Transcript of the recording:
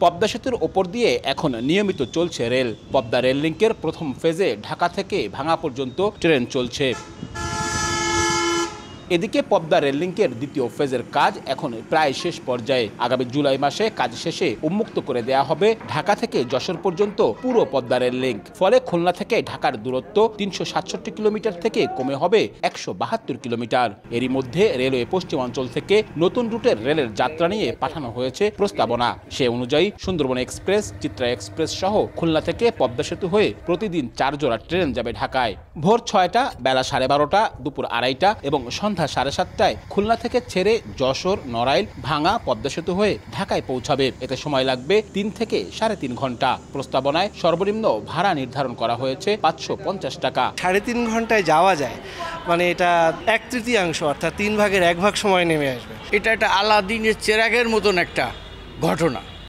পদ্মা সেতুর ওপর দিয়ে এখন নিয়মিত চলছে রেল। পদ্মা রেল লিংকের প্রথম ফেজে ঢাকা থেকে ভাঙা পর্যন্ত ট্রেন চলছে। এদিকে পদ্মা রেল লিংকের দ্বিতীয় ফেজের কাজ এখন প্রায় শেষ পর্যায়ে। আগামী জুলাই মাসে কাজ শেষে উন্মুক্ত করে দেয়া হবে ঢাকা থেকে যশোর পর্যন্ত পুরো পদ্মা রেল লিংক। ফলে খুলনা থেকে ঢাকার দূরত্ব ৩৬৭ কিলোমিটার থেকে কমে হবে ১৭২ কিলোমিটার। এরই মধ্যে রেলওয়ে পশ্চিমাঞ্চল থেকে নতুন রুটের রেলের যাত্রা নিয়ে পাঠানো হয়েছে প্রস্তাবনা। সে অনুযায়ী সুন্দরবন এক্সপ্রেস, চিত্রা এক্সপ্রেস সহ খুলনা থেকে পদ্মা সেতু হয়ে প্রতিদিন ৪ জোড়া ট্রেন যাবে ঢাকায়। ভোর ৬টা, বেলা 12:30, দুপুর 2:30 এবং সন্ধ্যা 7:30টায় খুলনা থেকে ছেড়ে যশোর, নড়াইল, ভাঙা পদ্মা সেতু হয়ে ঢাকায় পৌঁছাবে। এতে সময় লাগবে ৩ থেকে 3.5 ঘন্টা। প্রস্তাবনায় সর্বনিম্ন ভাড়া নির্ধারণ করা হয়েছে 550 টাকা। 3.5 ঘন্টায় যাওয়া যায়, মানে এটা 1/3 অর্থাৎ 3 ভাগের 1 ভাগ সময় নেমে আসবে। এটা একটা আলাদিনের চেরাগের মতন একটা ঘটনা।